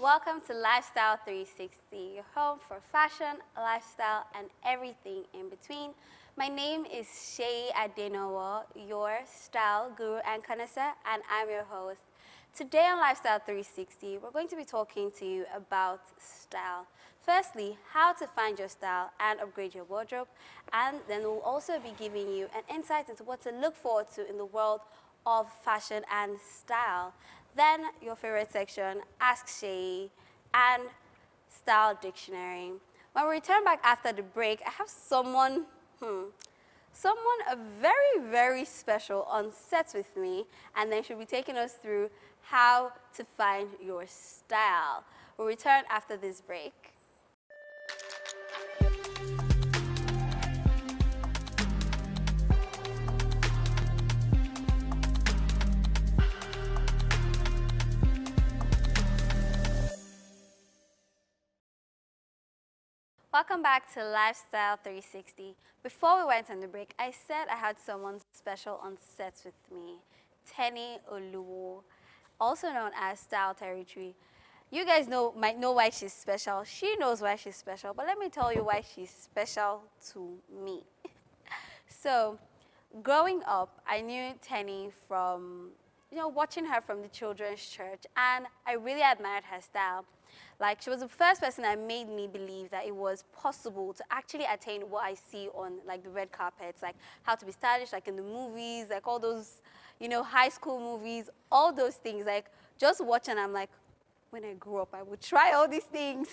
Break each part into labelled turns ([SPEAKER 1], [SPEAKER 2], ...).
[SPEAKER 1] Welcome to Lifestyle 360, your home for fashion, lifestyle, and everything in between. My name is Shay Adenowo, your style guru and connoisseur, and I'm your host. Today on Lifestyle 360, we're going to be talking to you about style. Firstly, how to find your style and upgrade your wardrobe, and then we'll also be giving you an insight into what to look forward to in the world of fashion and style. Then your favorite section, Ask Shay, and Style Dictionary. When we return back after the break, I have someone very, very special on set with me, and then she'll be taking us through how to find your style. We'll return after this break. Welcome back to Lifestyle 360. Before we went on the break, I said I had someone special on set with me, Teni Oluwo, also known as Style Territory. You guys might know why she's special. She knows why she's special, but let me tell you why she's special to me. So, growing up, I knew Teni from, watching her from the children's church, and I really admired her style. Like, she was the first person that made me believe that it was possible to actually attain what I see on, like, the red carpets, like how to be stylish, like in the movies, like all those, high school movies, all those things. Like, just watching, I'm like, when I grow up, I would try all these things.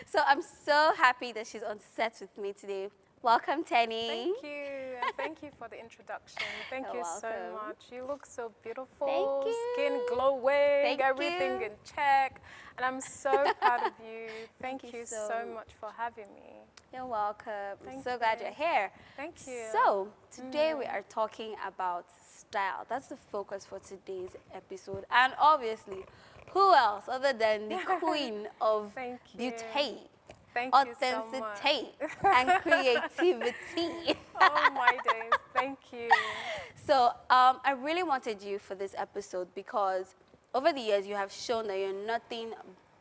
[SPEAKER 1] So I'm so happy that she's on set with me today. Welcome, Teni.
[SPEAKER 2] Thank you, and thank you for the introduction. Thank
[SPEAKER 1] You're
[SPEAKER 2] you
[SPEAKER 1] welcome.
[SPEAKER 2] so much. You look so beautiful.
[SPEAKER 1] Thank you.
[SPEAKER 2] Skin glowing,
[SPEAKER 1] Thank
[SPEAKER 2] everything
[SPEAKER 1] you.
[SPEAKER 2] in check. And I'm so proud of you. Thank you
[SPEAKER 1] so
[SPEAKER 2] so much for having me.
[SPEAKER 1] You're welcome. I'm
[SPEAKER 2] Thank
[SPEAKER 1] so glad
[SPEAKER 2] you.
[SPEAKER 1] you're here.
[SPEAKER 2] Thank you.
[SPEAKER 1] So, today we are talking about style. That's the focus for today's episode. And obviously, who else other than the queen of
[SPEAKER 2] Thank you.
[SPEAKER 1] beauty,
[SPEAKER 2] Thank you so much.
[SPEAKER 1] authenticity, and creativity?
[SPEAKER 2] Oh my days. Thank you.
[SPEAKER 1] So, I really wanted you for this episode because over the years you have shown that you're nothing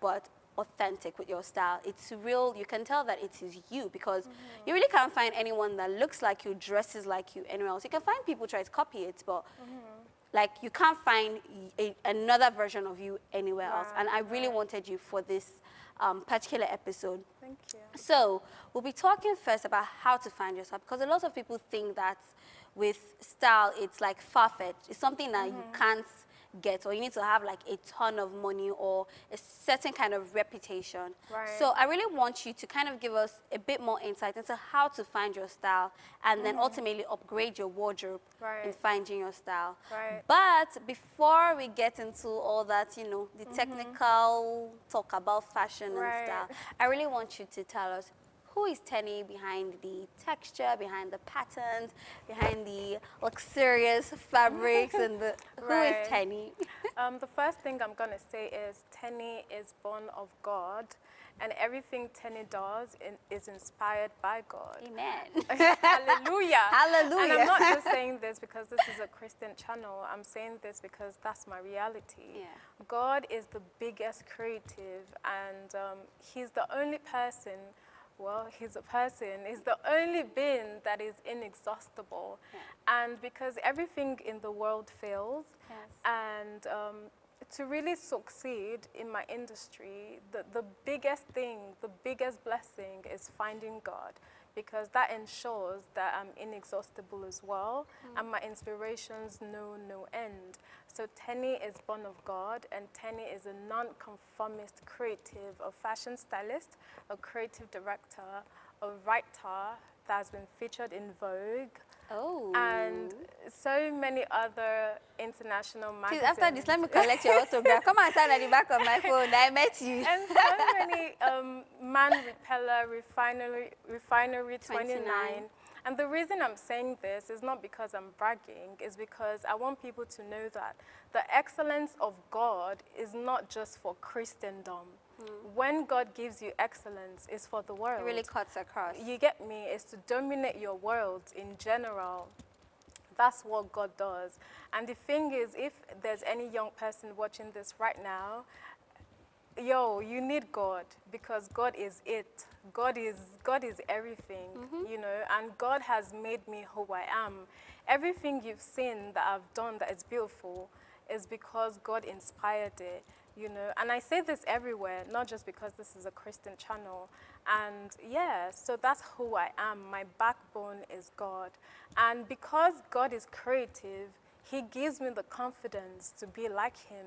[SPEAKER 1] but authentic with your style. It's real. You can tell that it is you because you really can't find anyone that looks like you, dresses like you anywhere else. You can find people try to copy it, but like you can't find another version of you anywhere else. And I really wanted you for this particular episode.
[SPEAKER 2] Thank you.
[SPEAKER 1] So we'll be talking first about how to find yourself because a lot of people think that with style it's like far-fetched. It's something that you can't get, or you need to have like a ton of money or a certain kind of reputation.
[SPEAKER 2] Right.
[SPEAKER 1] So I really want you to kind of give us a bit more insight into how to find your style and then ultimately upgrade your wardrobe in finding your style.
[SPEAKER 2] Right.
[SPEAKER 1] But before we get into all that, the technical talk about fashion and style, I really want you to tell us who is Teni behind the texture, behind the patterns, behind the luxurious fabrics, and who is Teni?
[SPEAKER 2] The first thing I'm going to say is Teni is born of God, and everything Teni does is inspired by God.
[SPEAKER 1] Amen.
[SPEAKER 2] Hallelujah.
[SPEAKER 1] Hallelujah.
[SPEAKER 2] And I'm not just saying this because this is a Christian channel. I'm saying this because that's my reality.
[SPEAKER 1] Yeah.
[SPEAKER 2] God is the biggest creative, and he's the only person. Well, he's a person. He's the only being that is inexhaustible. Yeah. And because everything in the world fails, and to really succeed in my industry, the biggest thing, the biggest blessing is finding God, because that ensures that I'm inexhaustible as well, and my inspirations know no end. So Teni is born of God, and Teni is a non-conformist creative, a fashion stylist, a creative director, a writer that has been featured in Vogue, and so many other international magazines.
[SPEAKER 1] Please, after this, let me collect your autograph. Come and sign at the back of my phone. I met you.
[SPEAKER 2] And so many Man Repeller, Refinery 29. And the reason I'm saying this is not because I'm bragging, it's because I want people to know that the excellence of God is not just for Christendom. When God gives you excellence, it's for the world.
[SPEAKER 1] It really cuts across.
[SPEAKER 2] You get me? It's to dominate your world in general. That's what God does. And the thing is, if there's any young person watching this right now, yo, you need God because God is it. God is everything, you know, and God has made me who I am. Everything you've seen that I've done that is beautiful is because God inspired it, you know. And I say this everywhere, not just because this is a Christian channel. And yeah, so that's who I am. My backbone is God. And because God is creative, He gives me the confidence to be like Him,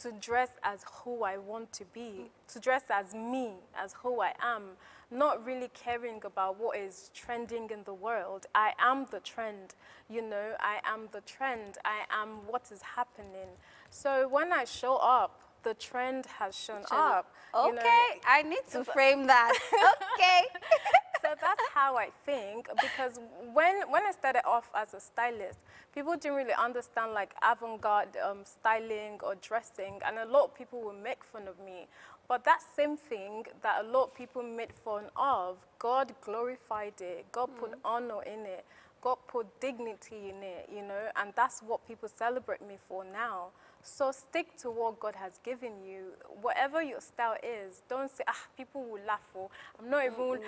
[SPEAKER 2] to dress as who I want to be, to dress as me, as who I am, not really caring about what is trending in the world. I am the trend, you know, I am the trend, I am what is happening. So when I show up, the trend has shown up.
[SPEAKER 1] Okay,
[SPEAKER 2] You know,
[SPEAKER 1] I need to frame that. Okay.
[SPEAKER 2] so that's how I think, because when I started off as a stylist, people didn't really understand like avant-garde styling or dressing, and a lot of people would make fun of me. But that same thing that a lot of people made fun of, God glorified it. God put honor in it. God put dignity in it, you know, and that's what people celebrate me for now. So stick to what God has given you. Whatever your style is, don't say, people will laugh, or I'm not even,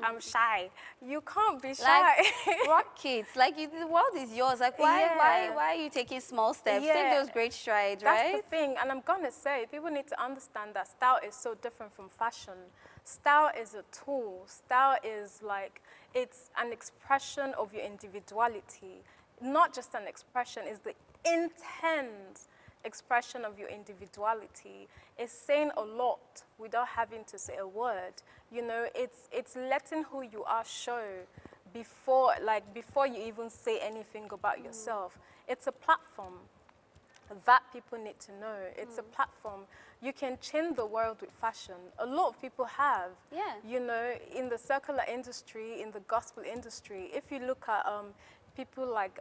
[SPEAKER 2] I'm shy. You can't be shy.
[SPEAKER 1] Like, rock it. Like, the world is yours. Like, why are you taking small steps? Take those great strides, right?
[SPEAKER 2] That's the thing. And I'm going to say, people need to understand that style is so different from fashion. Style is a tool. Style is like, it's an expression of your individuality. Not just an expression, it's the intense expression of your individuality. It's saying a lot without having to say a word. You know, it's letting who you are show before you even say anything about yourself. It's a platform that people need to know. It's a platform. You can change the world with fashion. A lot of people have.
[SPEAKER 1] Yeah.
[SPEAKER 2] You know, in the circular industry, in the gospel industry, if you look at people like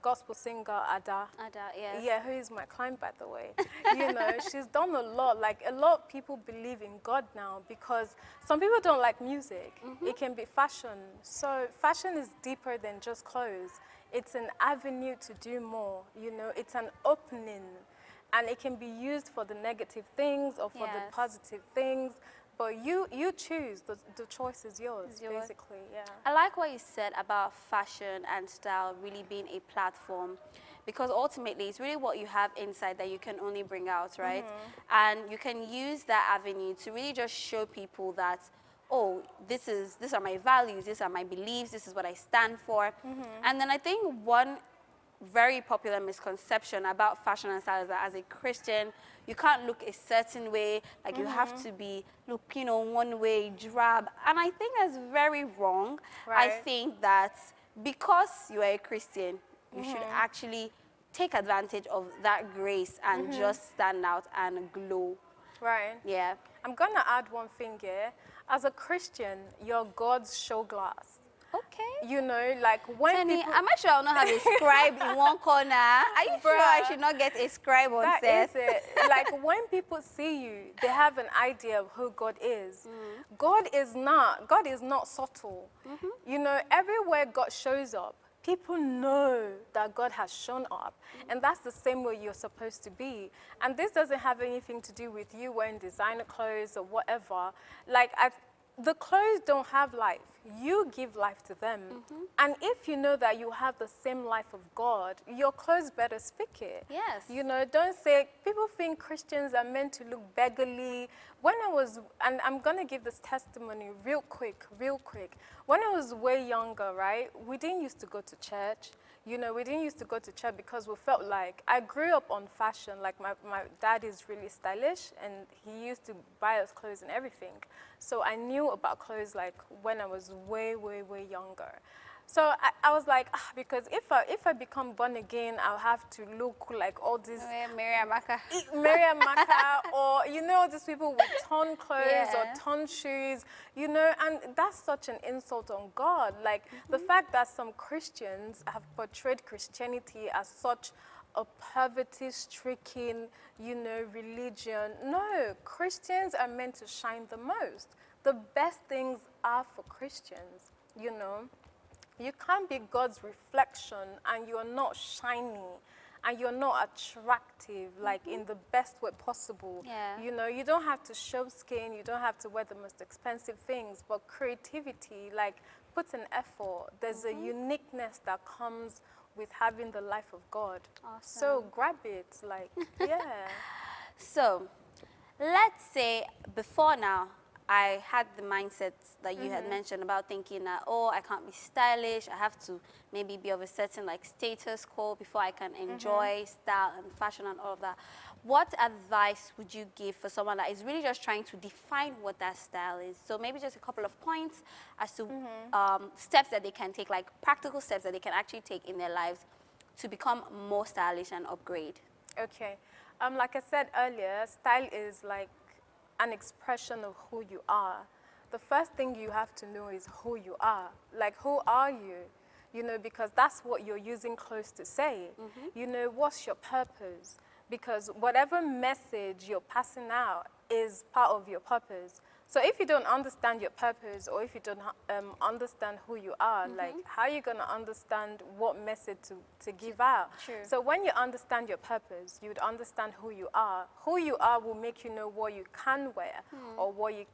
[SPEAKER 2] gospel singer Ada.
[SPEAKER 1] Ada, yes.
[SPEAKER 2] Yeah, who is my client, by the way. You know, she's done a lot. Like, a lot of people believe in God now because some people don't like music. It can be fashion. So fashion is deeper than just clothes. It's an avenue to do more, you know. It's an opening. And it can be used for the negative things or for the positive things. But you choose. The choice is yours, basically, yeah.
[SPEAKER 1] I like what you said about fashion and style really being a platform, because ultimately it's really what you have inside that you can only bring out, right? And you can use that avenue to really just show people that, oh, these are my values, these are my beliefs, this is what I stand for. And then I think one very popular misconception about fashion and style is that as a Christian, you can't look a certain way, like you have to be, look, you know, one way, drab. And I think that's very wrong.
[SPEAKER 2] Right.
[SPEAKER 1] I think that because you are a Christian, you should actually take advantage of that grace and just stand out and glow.
[SPEAKER 2] Right.
[SPEAKER 1] Yeah.
[SPEAKER 2] I'm going to add one thing here. As a Christian, you're God's show glass.
[SPEAKER 1] Okay.
[SPEAKER 2] You know, like when
[SPEAKER 1] Tenny,
[SPEAKER 2] people...
[SPEAKER 1] am I sure I'll not have a scribe in one corner? Are you sure I should not get a scribe on set?
[SPEAKER 2] That is it. Like, when people see you, they have an idea of who God is. God is not subtle. You know, everywhere God shows up, people know that God has shown up. And that's the same way you're supposed to be. And this doesn't have anything to do with you wearing designer clothes or whatever. Like, the clothes don't have life. You give life to them. And if you know that you have the same life of God, your clothes better speak it.
[SPEAKER 1] Yes.
[SPEAKER 2] You know, don't say, people think Christians are meant to look beggarly. When I was, and I'm going to give this testimony real quick. When I was way younger, right, we didn't used to go to church. You know, we didn't used to go to church because we felt like, I grew up on fashion. Like, my dad is really stylish, and he used to buy us clothes and everything. So I knew about clothes, like, when I was way younger. So I was like, because if I become born again, I'll have to look like all these...
[SPEAKER 1] Miriam Maka.
[SPEAKER 2] Miriam Maka, or, you know, these people with torn clothes or torn shoes, you know, and that's such an insult on God. Like, the fact that some Christians have portrayed Christianity as such a poverty-stricken, you know, religion. No, Christians are meant to shine the most. The best things are for Christians, you know. You can't be God's reflection and you're not shiny and you're not attractive, like in the best way possible.
[SPEAKER 1] Yeah.
[SPEAKER 2] You know, you don't have to show skin, you don't have to wear the most expensive things, but creativity, like put an effort. There's a uniqueness that comes with having the life of God. So
[SPEAKER 1] Awesome.
[SPEAKER 2] grab it, like, yeah.
[SPEAKER 1] So, let's say before now, I had the mindset that you had mentioned about thinking that, oh, I can't be stylish. I have to maybe be of a certain like status quo before I can enjoy style and fashion and all of that. What advice would you give for someone that is really just trying to define what that style is? So maybe just a couple of points as to steps that they can take, like practical steps that they can actually take in their lives to become more stylish and upgrade.
[SPEAKER 2] Okay. Like I said earlier, style is like an expression of who you are. The first thing you have to know is who you are. Like, who are you? You know, because that's what you're using clothes to say. You know, what's your purpose? Because whatever message you're passing out is part of your purpose. So if you don't understand your purpose, or if you don't understand who you are, like, how are you going to understand what message to give out?
[SPEAKER 1] True.
[SPEAKER 2] So when you understand your purpose, you would understand who you are. Who you are will make you know what you can wear or what you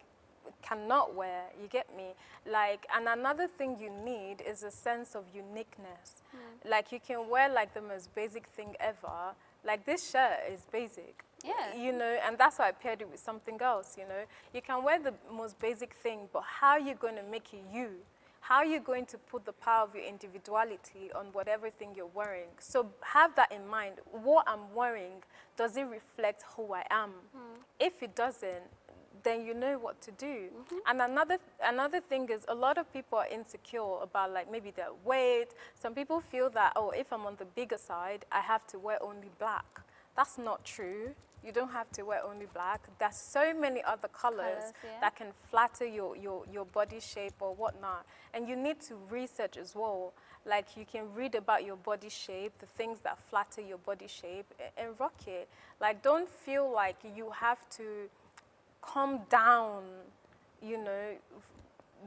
[SPEAKER 2] cannot wear. You get me? Like, and another thing you need is a sense of uniqueness. Like, you can wear like the most basic thing ever. Like, this shirt is basic.
[SPEAKER 1] Yeah.
[SPEAKER 2] You know, and that's why I paired it with something else, you know. You can wear the most basic thing, but how are you going to make it you? How are you going to put the power of your individuality on whatever thing you're wearing? So have that in mind. What I'm wearing, does it reflect who I am? If it doesn't, then you know what to do. And another thing is, a lot of people are insecure about like maybe their weight. Some people feel that, oh, if I'm on the bigger side, I have to wear only black. That's not true. You don't have to wear only black. There's so many other colors
[SPEAKER 1] yeah.
[SPEAKER 2] that can flatter your body shape or whatnot. And you need to research as well. Like, you can read about your body shape, the things that flatter your body shape, and rock it. Like, don't feel like you have to calm down, you know,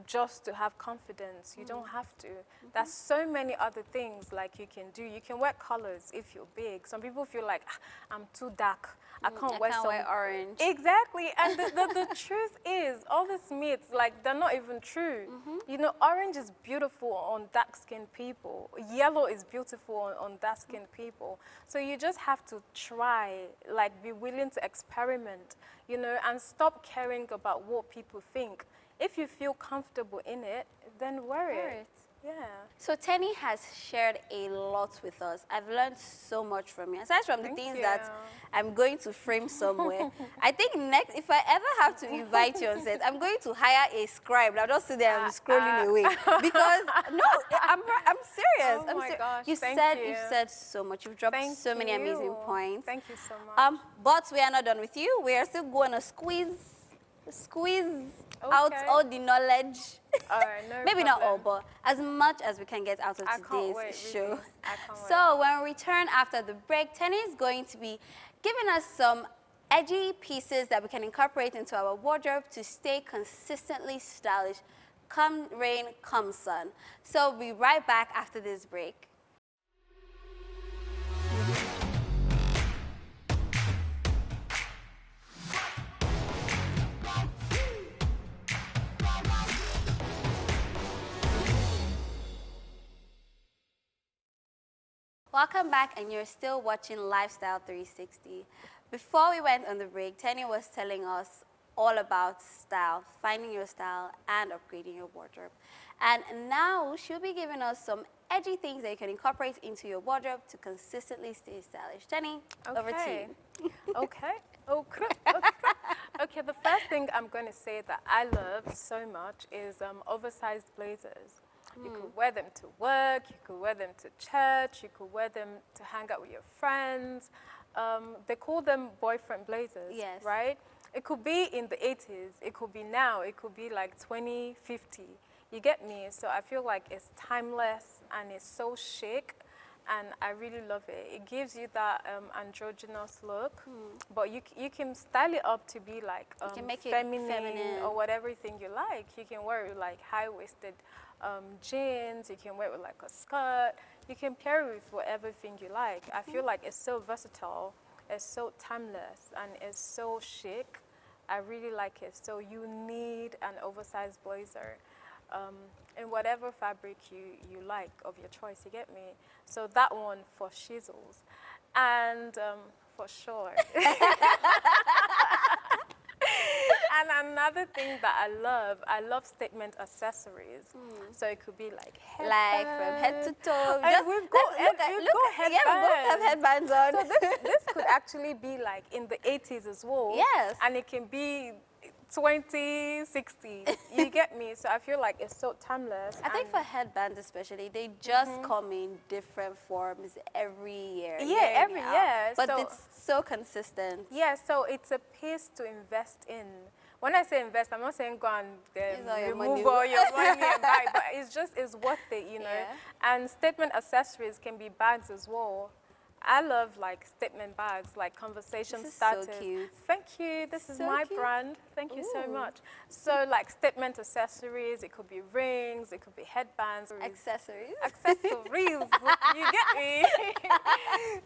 [SPEAKER 2] just to have confidence. You don't have to. There's so many other things like you can do. You can wear colors if you're big. Some people feel like, "Ah, I'm too dark. I can't wear some
[SPEAKER 1] orange."
[SPEAKER 2] Exactly. And the truth is, all these myths, like, they're not even true. You know, orange is beautiful on dark-skinned people. Yellow is beautiful on dark-skinned people. So you just have to try, like, be willing to experiment, you know, and stop caring about what people think. If you feel comfortable in it, then wear it. Yeah.
[SPEAKER 1] So Tenny has shared a lot with us. I've learned so much from you. Aside from the
[SPEAKER 2] Thank
[SPEAKER 1] things
[SPEAKER 2] you.
[SPEAKER 1] that I'm going to frame somewhere, I think next, if I ever have to invite you on set, I'm going to hire a scribe. I'll just sit there and be scrolling away. Because, no, I'm serious.
[SPEAKER 2] Oh my gosh,
[SPEAKER 1] You've
[SPEAKER 2] thank
[SPEAKER 1] said,
[SPEAKER 2] you.
[SPEAKER 1] you've said so much. You've dropped
[SPEAKER 2] Thank
[SPEAKER 1] so many amazing
[SPEAKER 2] you.
[SPEAKER 1] points.
[SPEAKER 2] Thank you so much.
[SPEAKER 1] But we are not done with you. We are still going to squeeze out
[SPEAKER 2] Okay.
[SPEAKER 1] all the knowledge.
[SPEAKER 2] All right, no
[SPEAKER 1] Maybe not all,
[SPEAKER 2] problem.
[SPEAKER 1] but as much as we can get out of
[SPEAKER 2] I can't
[SPEAKER 1] today's
[SPEAKER 2] wait,
[SPEAKER 1] show.
[SPEAKER 2] really. I can't wait.
[SPEAKER 1] So when we return after the break, Tenny is going to be giving us some edgy pieces that we can incorporate into our wardrobe to stay consistently stylish, come rain, come sun. So we'll be right back after this break. Welcome back, and you're still watching Lifestyle 360. Before we went on the break, Tenny was telling us all about style, finding your style, and upgrading your wardrobe. And now she'll be giving us some edgy things that you can incorporate into your wardrobe to consistently stay stylish. Tenny, over to you.
[SPEAKER 2] Okay. Okay, the first thing I'm going to say that I love so much is oversized blazers. You could wear them to work, you could wear them to church, you could wear them to hang out with your friends. They call them boyfriend blazers,
[SPEAKER 1] Yes.
[SPEAKER 2] right? It could be in the 80s, it could be now, it could be like 2050. You get me? So I feel like it's timeless and it's so chic, and I really love it. It gives you that androgynous look, but you can style it up to be like
[SPEAKER 1] can make it
[SPEAKER 2] feminine or whatever thing you like. You can wear it with like high-waisted jeans, you can wear it with like a skirt, you can pair it with whatever thing you like. I feel like it's so versatile, it's so timeless, and it's so chic. I really like it. So you need an oversized blazer in whatever fabric you like of your choice, you get me? So that one for shizzles. And for sure. And another thing that I love statement accessories. So it could be like headbands.
[SPEAKER 1] Like from head to toe.
[SPEAKER 2] And
[SPEAKER 1] Just
[SPEAKER 2] we've got, headbands.
[SPEAKER 1] Yeah, we both have headbands on.
[SPEAKER 2] So this could actually be like in the 80s as well.
[SPEAKER 1] Yes.
[SPEAKER 2] And it can be 20, 60. You get me? So I feel like it's so timeless.
[SPEAKER 1] I think for headbands especially, they just come in different forms every year.
[SPEAKER 2] Yeah, every year.
[SPEAKER 1] But
[SPEAKER 2] So-
[SPEAKER 1] it's so consistent.
[SPEAKER 2] Yeah, so it's a piece to invest in. When I say invest, I'm not saying go and
[SPEAKER 1] Use all your
[SPEAKER 2] remove
[SPEAKER 1] money.
[SPEAKER 2] all your money and buy, but it's worth it, you know.
[SPEAKER 1] Yeah.
[SPEAKER 2] And statement accessories can be bags as well. I love like statement bags, like conversation
[SPEAKER 1] This is
[SPEAKER 2] starters.
[SPEAKER 1] so cute.
[SPEAKER 2] Thank you. This is
[SPEAKER 1] So
[SPEAKER 2] my
[SPEAKER 1] cute.
[SPEAKER 2] brand. Thank you so
[SPEAKER 1] Ooh.
[SPEAKER 2] much. So like statement accessories, it could be rings, it could be headbands,
[SPEAKER 1] Accessories.
[SPEAKER 2] accessories. You get me?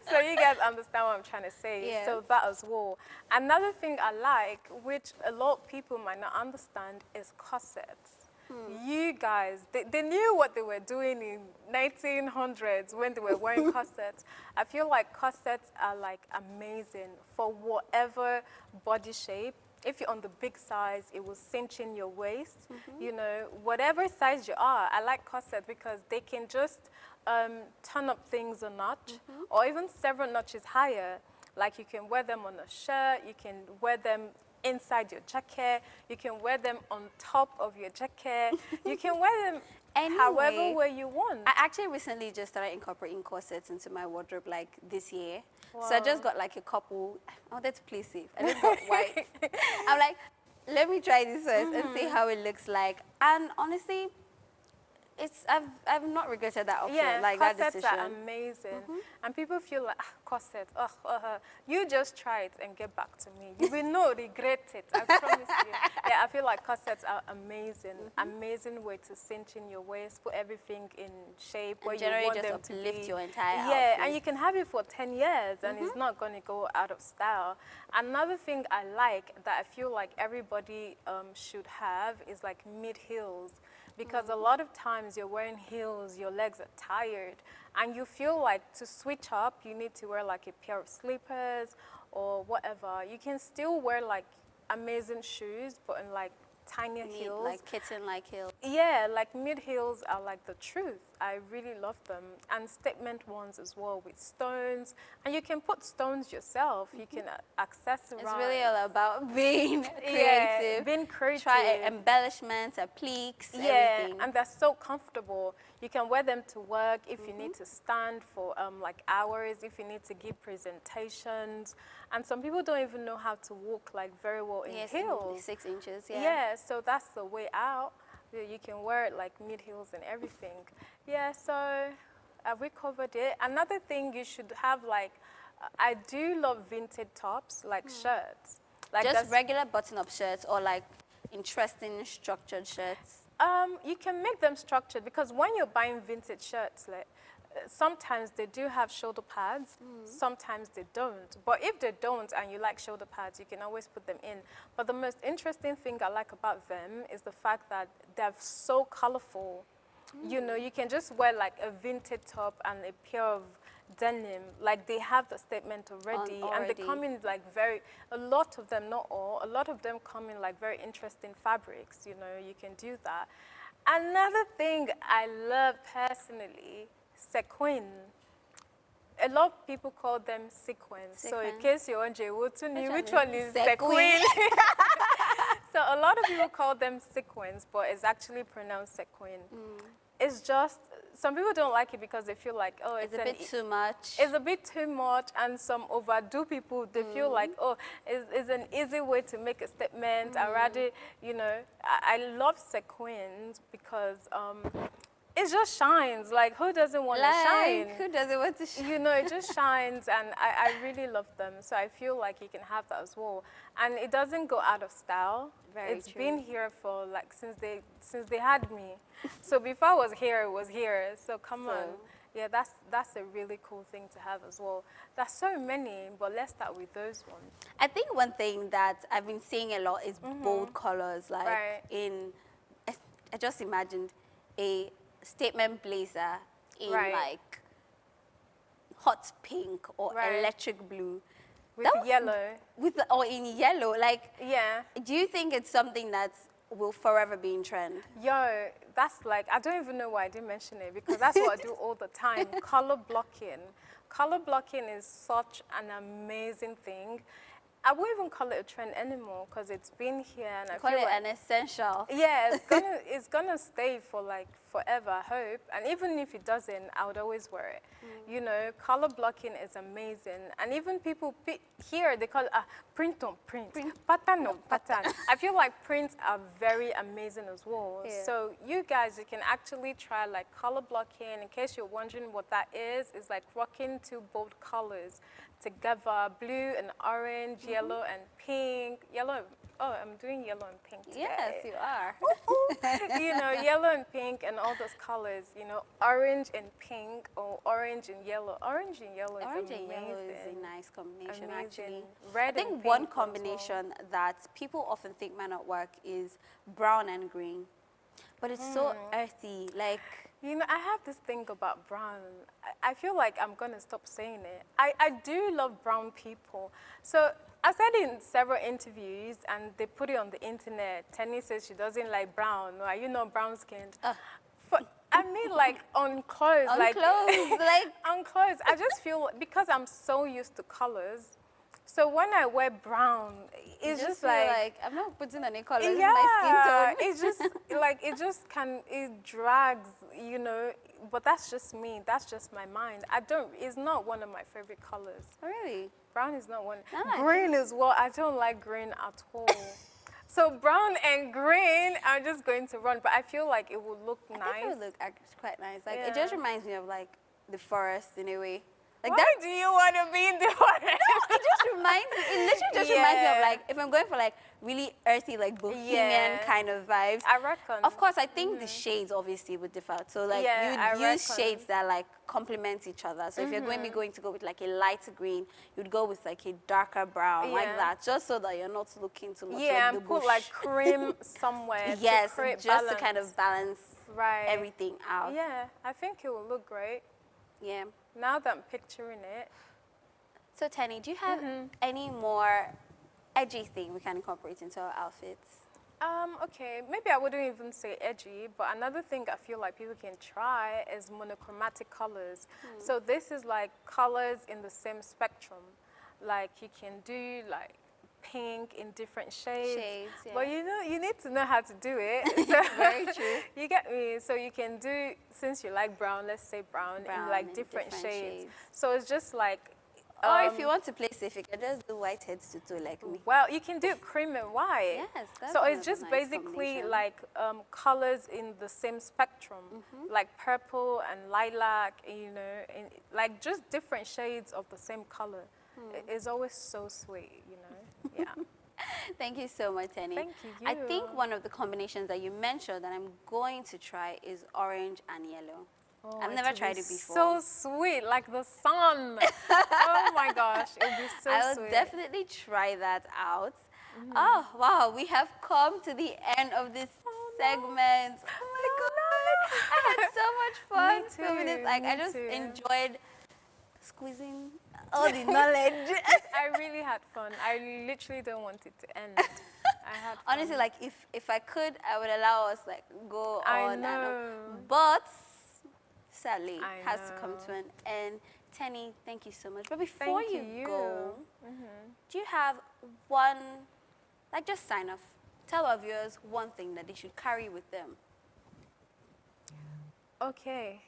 [SPEAKER 2] So you guys understand what I'm trying to say.
[SPEAKER 1] Yeah.
[SPEAKER 2] So that as well. Another thing I like, which a lot of people might not understand, is corsets. You guys, they knew what they were doing in 1900s when they were wearing corsets. I feel like corsets are like amazing for whatever body shape. If you're on the big size, it will cinch in your waist. You know, whatever size you are, I like corsets because they can just turn up things a notch or even several notches higher. Like you can wear them on a shirt, you can wear them inside your jacket, you can wear them on top of your jacket, you can wear them however
[SPEAKER 1] Anyway,
[SPEAKER 2] way you want.
[SPEAKER 1] I actually recently just started incorporating corsets into my wardrobe like this year. So I
[SPEAKER 2] Wow.
[SPEAKER 1] just got like a couple. I wanted to play safe. I just got white. I'm like, let me try this first and see how it looks like. And honestly, I've not regretted that option,
[SPEAKER 2] Yeah,
[SPEAKER 1] like that
[SPEAKER 2] corsets
[SPEAKER 1] decision.
[SPEAKER 2] are amazing. And people feel like, corset, you just try it and get back to me. You will not regret it, I promise you. Yeah, I feel like corsets are amazing. Amazing way to cinch in your waist, put everything in shape where you
[SPEAKER 1] generally
[SPEAKER 2] want
[SPEAKER 1] just
[SPEAKER 2] them to
[SPEAKER 1] uplift
[SPEAKER 2] be.
[SPEAKER 1] your entire
[SPEAKER 2] Yeah, and
[SPEAKER 1] outfit.
[SPEAKER 2] you can have it for 10 years and it's not going to go out of style. Another thing I like that I feel like everybody should have is like mid-heels. Because a lot of times you're wearing heels, your legs are tired, and you feel like to switch up, you need to wear like a pair of slippers or whatever. You can still wear like amazing shoes, but in like tinier heels.
[SPEAKER 1] Like kitten-like heels.
[SPEAKER 2] Yeah, like mid heels are like the truth. I really love them. And statement ones as well with stones. And you can put stones yourself. You can accessorize.
[SPEAKER 1] It's really all about being
[SPEAKER 2] Yeah,
[SPEAKER 1] creative.
[SPEAKER 2] being creative.
[SPEAKER 1] Try embellishments, appliques,
[SPEAKER 2] Yeah,
[SPEAKER 1] everything.
[SPEAKER 2] and they're so comfortable. You can wear them to work if you need to stand for like hours, if you need to give presentations. And some people don't even know how to walk like very well in
[SPEAKER 1] Yes,
[SPEAKER 2] heels.
[SPEAKER 1] 6 inches, yeah.
[SPEAKER 2] Yeah, so that's the way out. You can wear it like mid-heels and everything. Yeah, so have we covered it? Another thing you should have like, I do love vintage tops, like shirts. Like
[SPEAKER 1] Just
[SPEAKER 2] that's-
[SPEAKER 1] regular button-up shirts or like interesting structured shirts.
[SPEAKER 2] You can make them structured because when you're buying vintage shirts, like sometimes they do have shoulder pads, sometimes they don't. But if they don't and you like shoulder pads, you can always put them in. But the most interesting thing I like about them is the fact that they're so colorful. You know, you can just wear like a vintage top and a pair of denim, like they have the statement already, and they
[SPEAKER 1] already.
[SPEAKER 2] come in like a lot of them, not all, a lot of them come in like very interesting fabrics, you know, you can do that. Another thing I love personally, sequin. A lot of people call them sequins. So in
[SPEAKER 1] Sequin.
[SPEAKER 2] case you're wondering, which
[SPEAKER 1] one
[SPEAKER 2] one
[SPEAKER 1] is
[SPEAKER 2] is
[SPEAKER 1] sequin?
[SPEAKER 2] sequin? So a lot of people call them sequins, but it's actually pronounced sequin. It's just, some people don't like it because they feel like, oh,
[SPEAKER 1] It's a bit too much.
[SPEAKER 2] it's a bit too much, and some overdo people, they feel like, oh, it's an easy way to make a statement. I rather, you know, I love sequins because it just shines. Like, who doesn't want to shine?
[SPEAKER 1] Who doesn't want to shine?
[SPEAKER 2] You know, it just shines, and I really love them. So I feel like you can have that as well. And it doesn't go out of style.
[SPEAKER 1] Very
[SPEAKER 2] It's
[SPEAKER 1] true.
[SPEAKER 2] been here for like since they had me. So before I was here, it was here. So come on. Yeah, that's a really cool thing to have as well. There's so many, but let's start with those ones.
[SPEAKER 1] I think one thing that I've been seeing a lot is bold colors. Like
[SPEAKER 2] Right.
[SPEAKER 1] I, I just imagined a statement blazer in
[SPEAKER 2] Right.
[SPEAKER 1] like hot pink or
[SPEAKER 2] Right.
[SPEAKER 1] electric blue.
[SPEAKER 2] With
[SPEAKER 1] That would-
[SPEAKER 2] yellow.
[SPEAKER 1] or in yellow. Like,
[SPEAKER 2] Yeah.
[SPEAKER 1] do you think it's something that will forever be in trend?
[SPEAKER 2] Yo, that's like, I don't even know why I didn't mention it because that's what I do all the time. Color blocking. Color blocking is such an amazing thing. I won't even call it a trend anymore because it's been here and I
[SPEAKER 1] Call
[SPEAKER 2] feel
[SPEAKER 1] it
[SPEAKER 2] like,
[SPEAKER 1] an essential.
[SPEAKER 2] yeah, it's gonna stay for like forever, I hope. And even if it doesn't, I would always wear it. You know, color blocking is amazing. And even people here, they call it print on print, pattern on pattern. I feel like prints are very amazing as well.
[SPEAKER 1] Yeah.
[SPEAKER 2] So you guys, you can actually try like color blocking. In case you're wondering what that is, it's like rocking two bold colors together, blue and orange, yellow and pink. Oh, I'm doing yellow and pink today.
[SPEAKER 1] Yes, you are.
[SPEAKER 2] You know, yellow and pink and all those colors, you know, orange and pink or orange and yellow. Orange and yellow
[SPEAKER 1] Orange
[SPEAKER 2] is
[SPEAKER 1] and
[SPEAKER 2] amazing.
[SPEAKER 1] yellow is a nice combination, actually.
[SPEAKER 2] Amazing. Red
[SPEAKER 1] I think
[SPEAKER 2] and
[SPEAKER 1] one
[SPEAKER 2] pink as well.
[SPEAKER 1] combination that people often think might not work is brown and green. But it's so earthy, like...
[SPEAKER 2] You know, I have this thing about brown. I feel like I'm going to stop saying it. I do love brown people. So I said in several interviews, and they put it on the internet, Tenny says she doesn't like brown. Are you not brown-skinned? I mean, like, on clothes.
[SPEAKER 1] On
[SPEAKER 2] like,
[SPEAKER 1] clothes, like...
[SPEAKER 2] on clothes. I just feel, because I'm so used to colors, so when I wear brown, it's
[SPEAKER 1] You
[SPEAKER 2] just
[SPEAKER 1] feel
[SPEAKER 2] like
[SPEAKER 1] I'm not putting any colors in
[SPEAKER 2] yeah,
[SPEAKER 1] my skin tone.
[SPEAKER 2] it's just like it drags, you know. But that's just me. That's just my mind. It's not one of my favorite colors.
[SPEAKER 1] Oh, really?
[SPEAKER 2] Brown is not one.
[SPEAKER 1] No, I
[SPEAKER 2] Green is what I don't like green at all. So brown and green, I'm just going to run. But I feel like it would look
[SPEAKER 1] I
[SPEAKER 2] nice.
[SPEAKER 1] think it would look quite nice. Like,
[SPEAKER 2] Yeah.
[SPEAKER 1] it just reminds me of, like, the forest in a way. Like,
[SPEAKER 2] Why do you want to be in the forest?
[SPEAKER 1] it just reminds me, it literally just reminds me of,
[SPEAKER 2] Yeah.
[SPEAKER 1] like, if I'm going for, like, really earthy, like, bohemian
[SPEAKER 2] Yeah.
[SPEAKER 1] kind of vibes.
[SPEAKER 2] I reckon.
[SPEAKER 1] Of course, I think the shades obviously would differ. So, like,
[SPEAKER 2] Yeah, I
[SPEAKER 1] you'd use
[SPEAKER 2] reckon.
[SPEAKER 1] shades that, like, complement each other. So, if you're going to go with, like, a lighter green, you'd go with, like, a darker brown, like
[SPEAKER 2] Yeah.
[SPEAKER 1] that, just so that you're not looking too much
[SPEAKER 2] Yeah,
[SPEAKER 1] like
[SPEAKER 2] and
[SPEAKER 1] the
[SPEAKER 2] put
[SPEAKER 1] bush.
[SPEAKER 2] like cream somewhere.
[SPEAKER 1] Yes,
[SPEAKER 2] to create
[SPEAKER 1] just to
[SPEAKER 2] balance.
[SPEAKER 1] kind of balance
[SPEAKER 2] Right.
[SPEAKER 1] everything out.
[SPEAKER 2] Yeah, I think it will look great.
[SPEAKER 1] Yeah.
[SPEAKER 2] Now that I'm picturing it.
[SPEAKER 1] So, Tenny, do you have any more edgy thing we can incorporate into our outfits?
[SPEAKER 2] Okay, maybe I wouldn't even say edgy, but another thing I feel like people can try is monochromatic colors. So this is like colors in the same spectrum. Like you can do like pink in different shades.
[SPEAKER 1] Yeah.
[SPEAKER 2] But you know, you need to know how to do it. So
[SPEAKER 1] Very true.
[SPEAKER 2] You get me? So you can do, since you like brown, let's say brown
[SPEAKER 1] Brown
[SPEAKER 2] in like
[SPEAKER 1] in
[SPEAKER 2] different
[SPEAKER 1] different
[SPEAKER 2] shades.
[SPEAKER 1] shades.
[SPEAKER 2] So it's just like,
[SPEAKER 1] Or if you want to play safe, you can just do white heads to toe like me.
[SPEAKER 2] well, you can do cream and white.
[SPEAKER 1] Yes, that's
[SPEAKER 2] so it's
[SPEAKER 1] another
[SPEAKER 2] just
[SPEAKER 1] nice
[SPEAKER 2] basically
[SPEAKER 1] combination.
[SPEAKER 2] like colors in the same spectrum, like purple and lilac, you know, and like just different shades of the same color. It's always so sweet, you know. Yeah.
[SPEAKER 1] Thank you so much, Tenny.
[SPEAKER 2] Thank you.
[SPEAKER 1] I think one of the combinations that you mentioned that I'm going to try is orange and yellow.
[SPEAKER 2] Oh,
[SPEAKER 1] I've never tried it before.
[SPEAKER 2] So sweet, like the sun. Oh my gosh, it would be so
[SPEAKER 1] I will
[SPEAKER 2] sweet.
[SPEAKER 1] definitely try that out. Oh, wow, we have come to the end of this segment. Oh my God, I had so much fun
[SPEAKER 2] Me
[SPEAKER 1] filming this.
[SPEAKER 2] too,
[SPEAKER 1] Like, I
[SPEAKER 2] me
[SPEAKER 1] just
[SPEAKER 2] too.
[SPEAKER 1] enjoyed squeezing all the knowledge.
[SPEAKER 2] I really had fun. I literally don't want it to end. I had fun.
[SPEAKER 1] Honestly, like, if I could, I would allow us, like, go
[SPEAKER 2] I
[SPEAKER 1] on and on.
[SPEAKER 2] know.
[SPEAKER 1] But sadly, it
[SPEAKER 2] I
[SPEAKER 1] has to come
[SPEAKER 2] know.
[SPEAKER 1] to an end. Tenny, thank you so much. But before
[SPEAKER 2] Thank
[SPEAKER 1] you
[SPEAKER 2] you.
[SPEAKER 1] go, do you have one, like, just sign off? Tell our viewers one thing that they should carry with them.
[SPEAKER 2] Okay.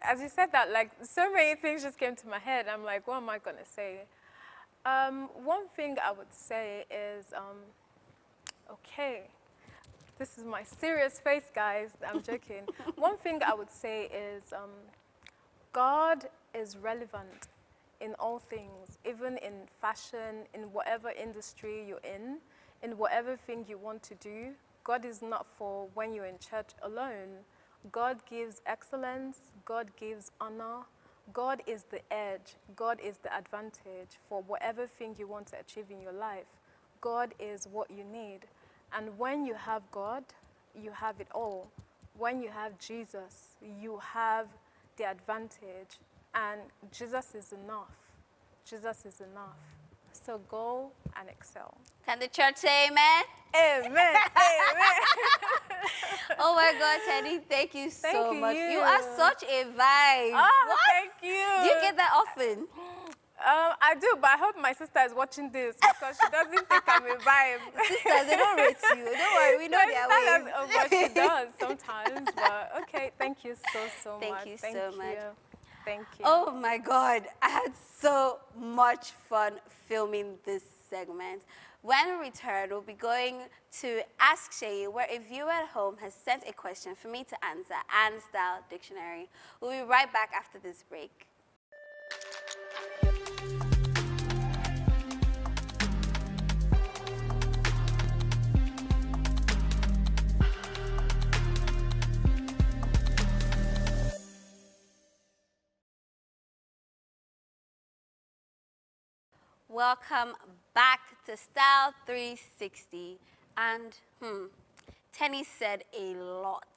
[SPEAKER 2] As you said that, like, so many things just came to my head. I'm like, what am I going to say? One thing I would say is, okay, this is my serious face, guys. I'm joking. One thing I would say is, God is relevant in all things, even in fashion, in whatever industry you're in whatever thing you want to do. God is not for when you're in church alone God gives excellence, God gives honor, God is the edge, God is the advantage for whatever thing you want to achieve in your life. God is what you need. And when you have God, you have it all. When you have Jesus, you have the advantage. And Jesus is enough. Jesus is enough. So go and excel.
[SPEAKER 1] Can the church say amen?
[SPEAKER 2] Amen. Amen.
[SPEAKER 1] Oh my God, Tenny, thank you so
[SPEAKER 2] Thank
[SPEAKER 1] much.
[SPEAKER 2] you.
[SPEAKER 1] You are such a vibe.
[SPEAKER 2] Oh,
[SPEAKER 1] What?
[SPEAKER 2] thank you.
[SPEAKER 1] Do you get that often?
[SPEAKER 2] I do, but I hope my sister is watching this because she doesn't think I'm a vibe.
[SPEAKER 1] Sisters, they don't rate you. Don't worry, we know
[SPEAKER 2] My
[SPEAKER 1] their
[SPEAKER 2] sister
[SPEAKER 1] ways.
[SPEAKER 2] does, but she does sometimes. But okay, thank you so
[SPEAKER 1] Thank
[SPEAKER 2] much.
[SPEAKER 1] you so much.
[SPEAKER 2] Thank you.
[SPEAKER 1] Oh my God, I had so much fun filming this segment. When we return, we'll be going to Ask Shay, where a viewer at home has sent a question for me to answer and style dictionary. We'll be right back after this break. Welcome back to Style 360. And Tenny said a lot.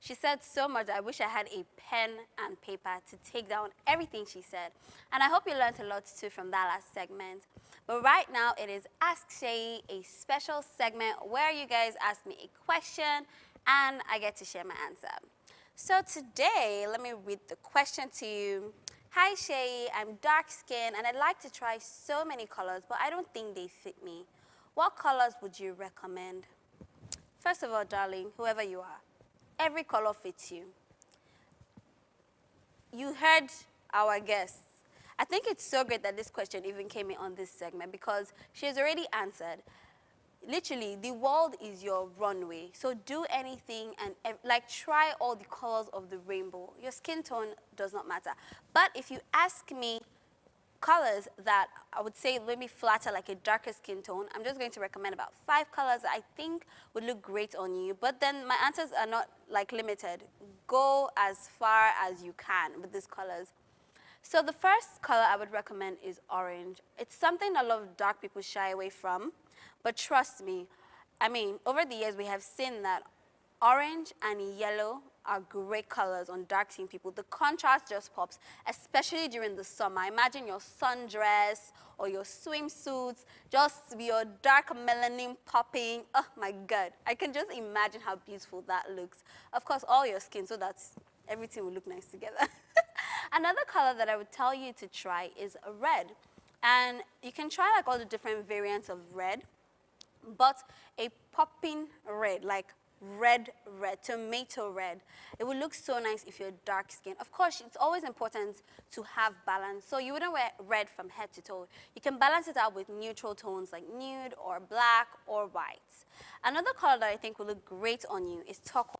[SPEAKER 1] She said so much, I wish I had a pen and paper to take down everything she said. And I hope you learned a lot too from that last segment. But right now it is Ask Shay, a special segment where you guys ask me a question and I get to share my answer. So today, let me read the question to you. Hi Shay, I'm dark skinned and I'd like to try so many colors, but I don't think they fit me. What colors would you recommend? First of all, darling, whoever you are, every color fits you. You heard our guests. I think it's so great that this question even came in on this segment because she has already answered. Literally, the world is your runway. So do anything and like try all the colors of the rainbow. Your skin tone does not matter. But if you ask me colors that I would say maybe flatter, like a darker skin tone, I'm just going to recommend about 5 colors that I think would look great on you. But then my answers are not like limited. Go as far as you can with these colors. So the first color I would recommend is orange. It's something a lot of dark people shy away from. But trust me, I mean, over the years we have seen that orange and yellow are great colors on dark skin people. The contrast just pops, especially during the summer. Imagine your sundress or your swimsuits, just your dark melanin popping. Oh my God, I can just imagine how beautiful that looks. Of course, all your skin, so that everything will look nice together. Another color that I would tell you to try is red. And you can try like all the different variants of red. But a popping red, like red, tomato red. It would look so nice if you're dark skinned. Of course, it's always important to have balance. So you wouldn't wear red from head to toe. You can balance it out with neutral tones like nude or black or white. Another color that I think will look great on you is turquoise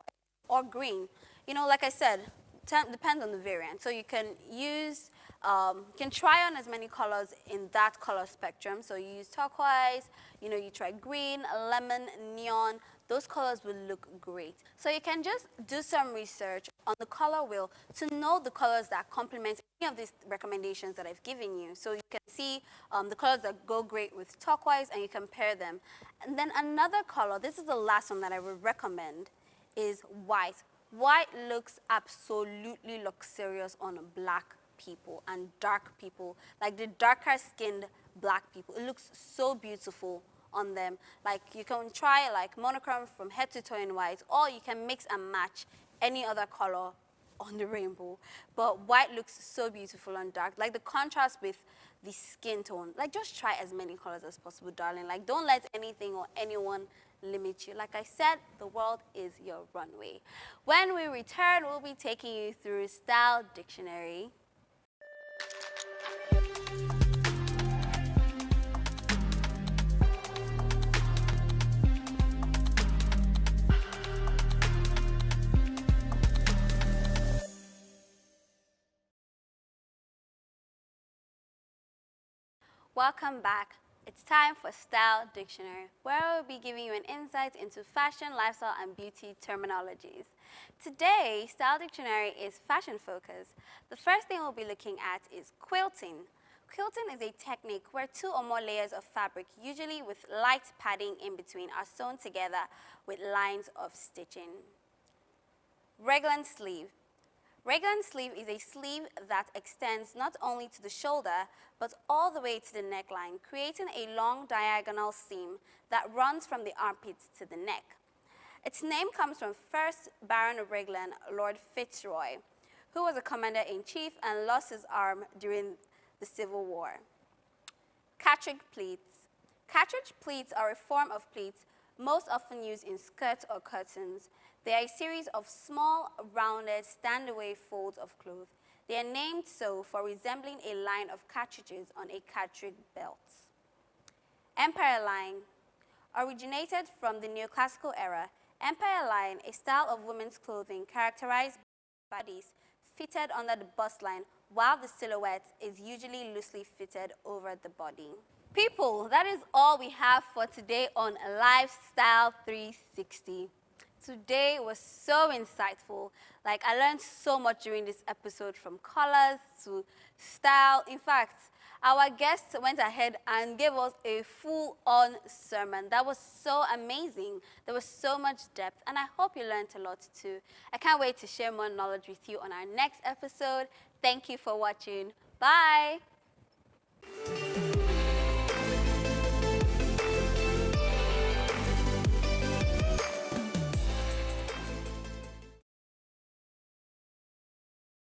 [SPEAKER 1] or green. You know, like I said, depends on the variant. So you can use, you can try on as many colors in that color spectrum. So you use turquoise, you know, you try green, lemon, neon. Those colors will look great. So you can just do some research on the color wheel to know the colors that complement any of these recommendations that I've given you. So you can see the colors that go great with turquoise and you compare them. And then another color, this is the last one that I would recommend, is white. White looks absolutely luxurious on black people and dark people, like the darker skinned black people. It looks so beautiful on them. Like you can try like monochrome from head to toe in white, or you can mix and match any other color on the rainbow. But white looks so beautiful on dark. Like the contrast with the skin tone. Like just try as many colors as possible, darling. Like don't let anything or anyone limit you. Like I said, the world is your runway. When we return, we'll be taking you through Style Dictionary. Welcome back. It's time for Style Dictionary, where I will be giving you an insight into fashion, lifestyle, and beauty terminologies. Today, Style Dictionary is fashion focused. The first thing we'll be looking at is quilting. Quilting is a technique where 2 or more layers of fabric, usually with light padding in between, are sewn together with lines of stitching. Raglan sleeve. Raglan sleeve is a sleeve that extends not only to the shoulder, but all the way to the neckline, creating a long diagonal seam that runs from the armpits to the neck. Its name comes from 1st Baron of Raglan, Lord Fitzroy, who was a commander-in-chief and lost his arm during the Civil War. Cartridge pleats. Cartridge pleats are a form of pleats most often used in skirts or curtains. They are a series of small, rounded, stand-away folds of cloth. They are named so for resembling a line of cartridges on a cartridge belt. Empire line. Originated from the neoclassical era, Empire line, a style of women's clothing characterized by bodies fitted under the bust line, while the silhouette is usually loosely fitted over the body. People, that is all we have for today on Lifestyle 360. Today was so insightful. Like, I learned so much during this episode, from colors to style. In fact, our guest went ahead and gave us a full-on sermon. That was so amazing. There was so much depth, and I hope you learned a lot too. I can't wait to share more knowledge with you on our next episode. Thank you for watching. Bye.